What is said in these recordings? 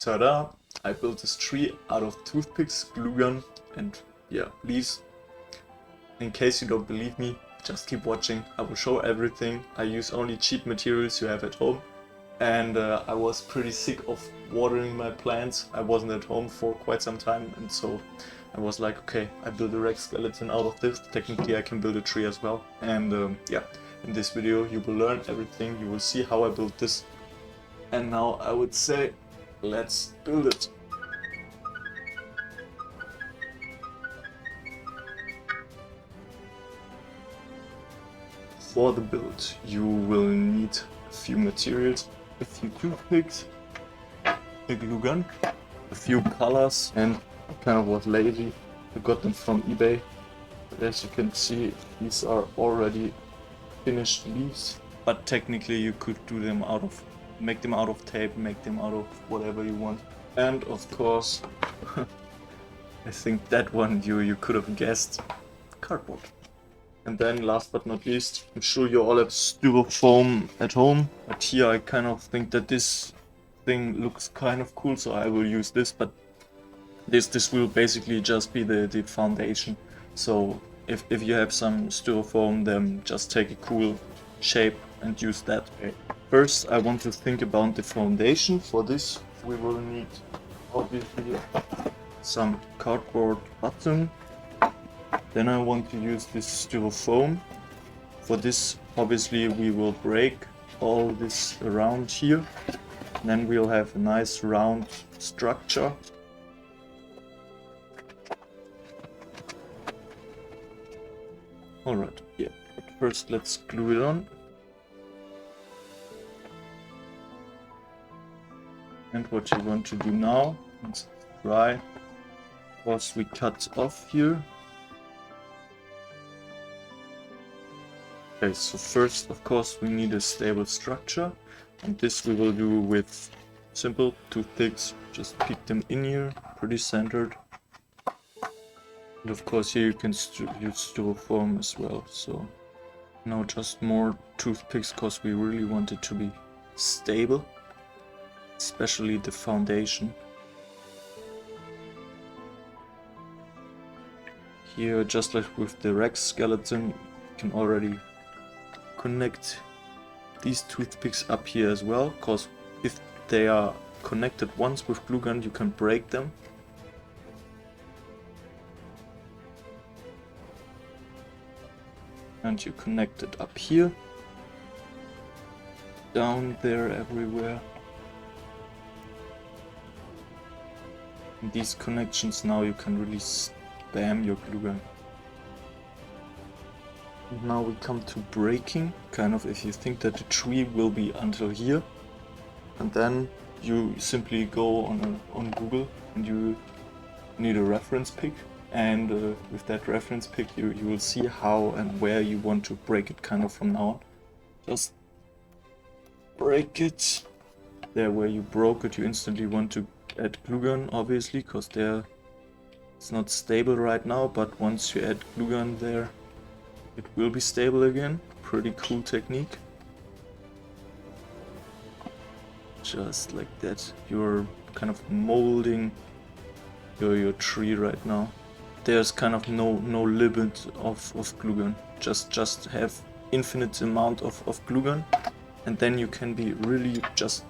Ta-da! I built this tree out of toothpicks, glue gun, and yeah, leaves. In case you don't believe me, just keep watching. I will show everything. I use only cheap materials you have at home. And I was pretty sick of watering my plants. I wasn't at home for quite some time, and so I was like, okay, I build a Rex skeleton out of this. Technically I can build a tree as well. And yeah, in this video you will learn everything. You will see how I built this. And now I would say, let's build it. For the build, you will need a few materials, a few toothpicks, a glue gun, a few colors, and I kind of was lazy. I got them from eBay. But as you can see, these are already finished leaves. But technically you could do them out of, make them out of tape, make them out of whatever you want. And of course, I think that one you could have guessed, cardboard. And then last but not least, I'm sure you all have styrofoam at home, but here I kind of think that this thing looks kind of cool, so I will use this, but this will basically just be the foundation. So if you have some styrofoam, then just take a cool shape and use that. Okay. First I want to think about the foundation. For this we will need obviously some cardboard bottom. Then I want to use this styrofoam. For this, obviously, we will break all this around here. Then we'll have a nice round structure. Alright, yeah. But first, let's glue it on. And what you want to do now, once it's dry, was we cut off here. Okay, so first, of course, we need a stable structure, and this we will do with simple toothpicks. Just pick them in here, pretty centered. And of course, here you can use styrofoam as well. So now just more toothpicks, because we really want it to be stable, especially the foundation. Here, just like with the Rex skeleton, you can already connect these toothpicks up here as well, because if they are connected once with glue gun, you can break them. And you connect it up here, down there, everywhere. And these connections, now you can really spam your glue gun. Now we come to breaking, kind of if you think that the tree will be until here, and then you simply go on Google and you need a reference pick, and with that reference pick you will see how and where you want to break it kind of from now on. Just break it. There where you broke it, you instantly want to add glue gun, obviously, because there it's not stable right now, but once you add glue gun there, it will be stable again. Pretty cool technique. Just like that. You're kind of molding your tree right now. There's kind of no limit of glue gun. Just have infinite amount of glue gun, and then you can be really just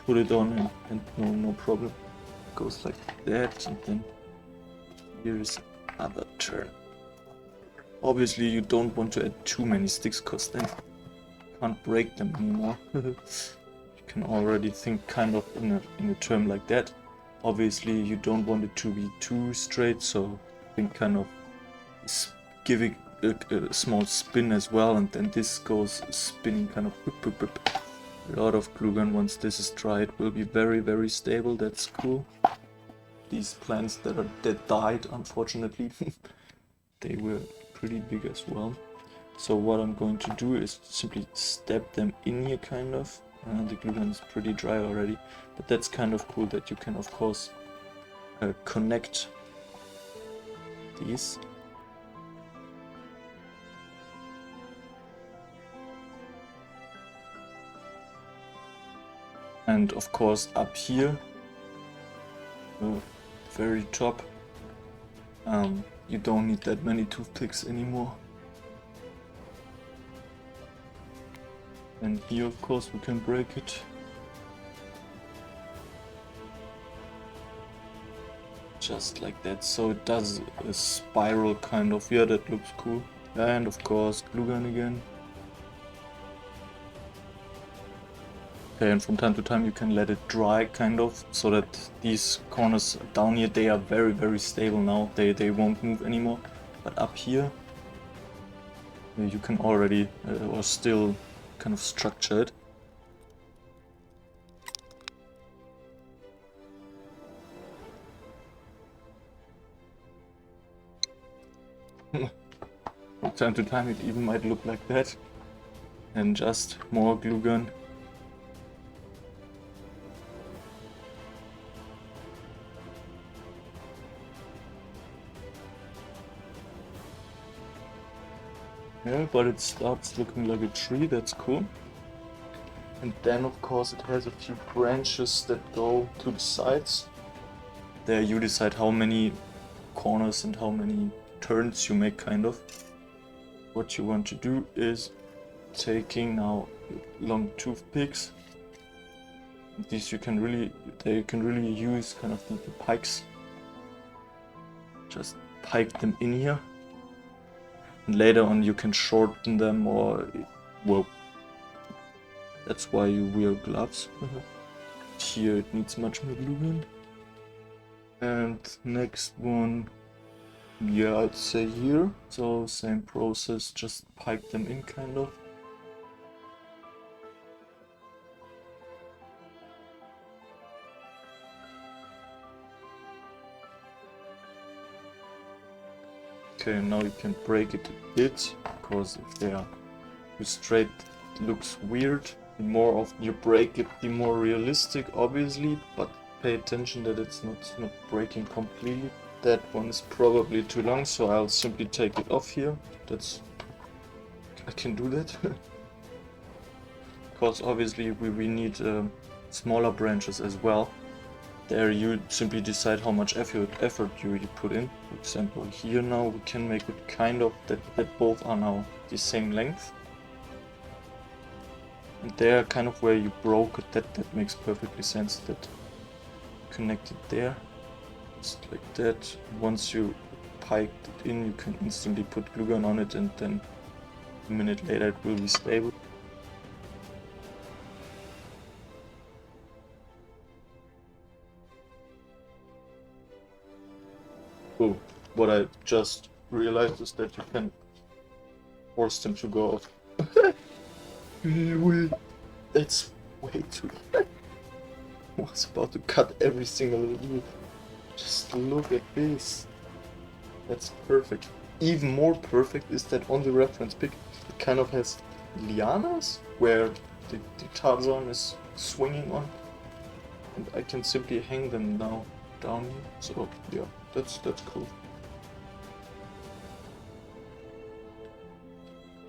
put it on and no problem. It goes like that, and then here's another turn. Obviously you don't want to add too many sticks, because then you can't break them anymore. You can already think kind of in a term like that. Obviously you don't want it to be too straight, so think kind of giving a small spin as well, and then this goes spinning kind of a lot of glue gun. Once this is dry, it will be very stable. That's cool. These plants that died, unfortunately, they were pretty big as well. So what I'm going to do is simply step them in here, kind of. The glue gun is pretty dry already, but that's kind of cool that you can of course connect these. And of course up here the very top. You don't need that many toothpicks anymore. And here of course we can break it. Just like that, so it does a spiral kind of. Yeah, that looks cool. And of course glue gun again. Okay, and from time to time you can let it dry kind of, so that these corners down here, they are very stable now. They won't move anymore. But up here you can already or still kind of structure it. From time to time it even might look like that. And just more glue gun. Yeah, but it starts looking like a tree, that's cool. And then of course it has a few branches that go to the sides. There you decide how many corners and how many turns you make kind of. What you want to do is taking now long toothpicks. These they can really use kind of the pikes. Just pike them in here. And later on you can shorten them, or, well, that's why you wear gloves. Here it needs much more glue gun. And next one, yeah, I'd say here. So same process, just pike them in kind of. Okay, now you can break it a bit, because if they are too straight it looks weird. The more often you break it, the more realistic, obviously, but pay attention that it's not breaking completely. That one is probably too long, so I'll simply take it off here. I can do that. Because obviously we need smaller branches as well. There you simply decide how much effort you put in. For example, here now we can make it kind of that both are now the same length. And there, kind of where you broke it, that makes perfectly sense. That connect it there, just like that. Once you piked it in, you can instantly put glue gun on it, and then a minute later it will be stable. Oh, what I just realized is that you can force them to go off. That's way too. I was about to cut every single leaf. Just look at this. That's perfect. Even more perfect is that on the reference pic it kind of has lianas where the Tarzan is swinging on, and I can simply hang them now down here. So yeah, that's cool.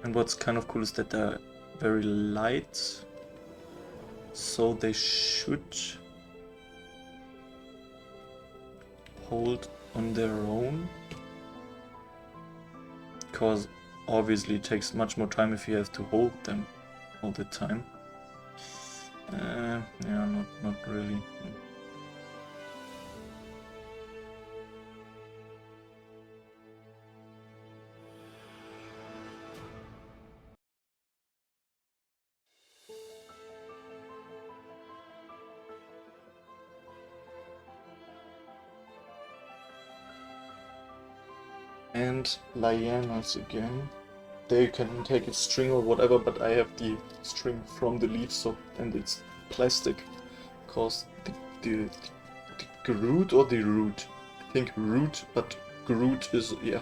And what's kind of cool is that they're very light, so they should hold on their own, because obviously it takes much more time if you have to hold them all the time. Yeah, not really. And lianas again. They can take a string or whatever, but I have the string from the leaf, so, and it's plastic, because the root or the root? I think root, but Groot is, yeah.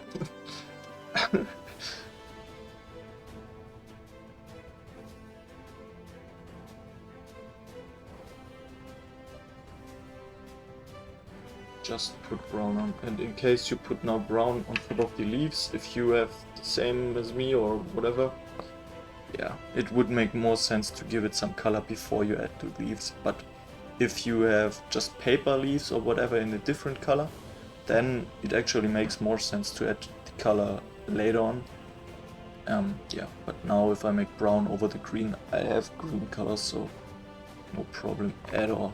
Just put brown on, and in case you put now brown on top of the leaves, if you have the same as me or whatever, yeah, it would make more sense to give it some color before you add the leaves, but if you have just paper leaves or whatever in a different color, then it actually makes more sense to add the color later on. Yeah, but now if I make brown over the green, I have green color, so no problem at all.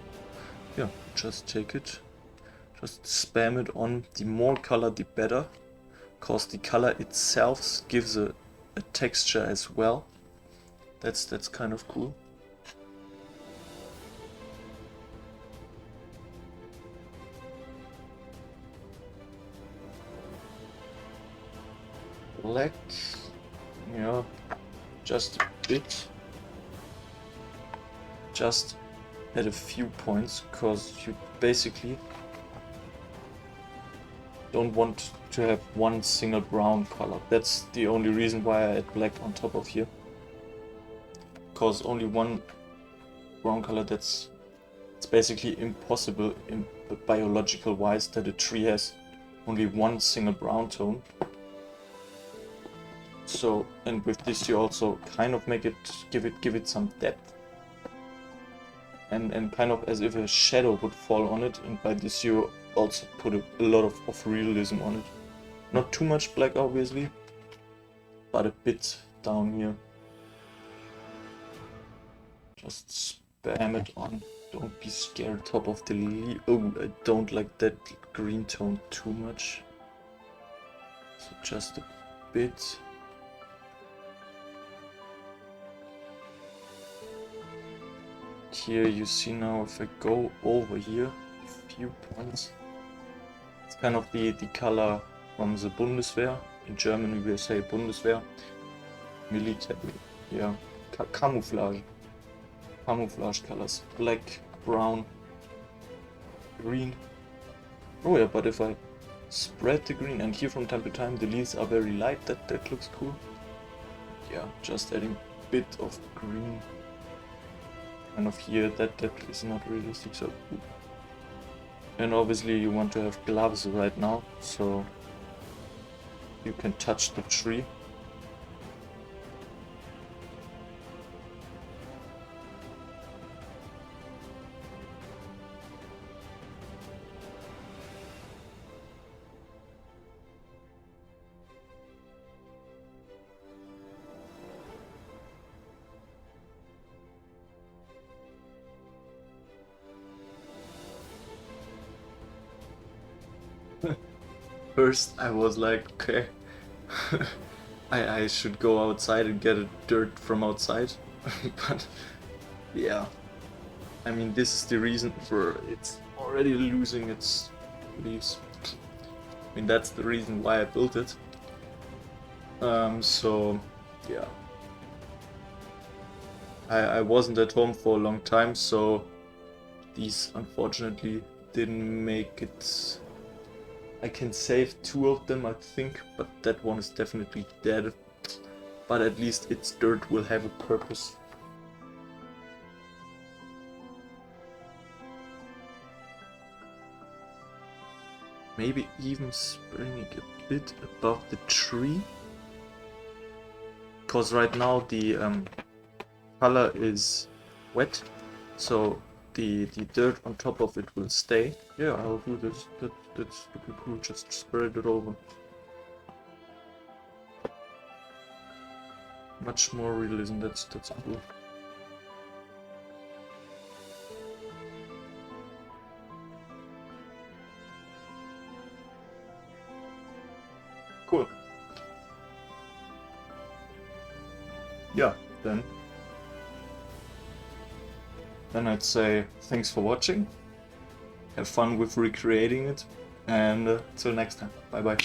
Yeah, just take it, just spam it on. The more color the better, cause the color itself gives a texture as well. That's kind of cool. Black, yeah, just a bit, just at a few points, because you basically don't want to have one single brown color. That's the only reason why I add black on top of here, because only one brown color, it's basically impossible in biological wise that a tree has only one single brown tone. So, and with this you also kind of make it, give it some depth, and kind of as if a shadow would fall on it, and by this you also put a lot of realism on it. Not too much black obviously, but a bit down here. Just spam it on, don't be scared. Top of the leaf. Oh, I don't like that green tone too much, so just a bit. Here you see now, if I go over here a few points, it's kind of the color from the Bundeswehr. In German we will say Bundeswehr. Military, yeah, camouflage colors, black, brown, green. Oh yeah, but if I spread the green, and here from time to time the leaves are very light, that looks cool. Yeah, just adding a bit of green. And of here, that is not realistic, so cool. And obviously you want to have gloves right now, so you can touch the tree. First I was like, okay, I should go outside and get a dirt from outside, but yeah, I mean this is the reason for it's already losing its leaves. I mean that's the reason why I built it. So yeah, I wasn't at home for a long time, so these unfortunately didn't make it. I can save 2 of them, I think, but that one is definitely dead. But at least its dirt will have a purpose. Maybe even spreading it a bit above the tree. Because right now the color is wet, so the dirt on top of it will stay. Yeah, I'll do this. That's super cool. Just spread it over. Much more realism. That's cool. Cool. Yeah, then I'd say thanks for watching. Have fun with recreating it, and till next time. Bye bye.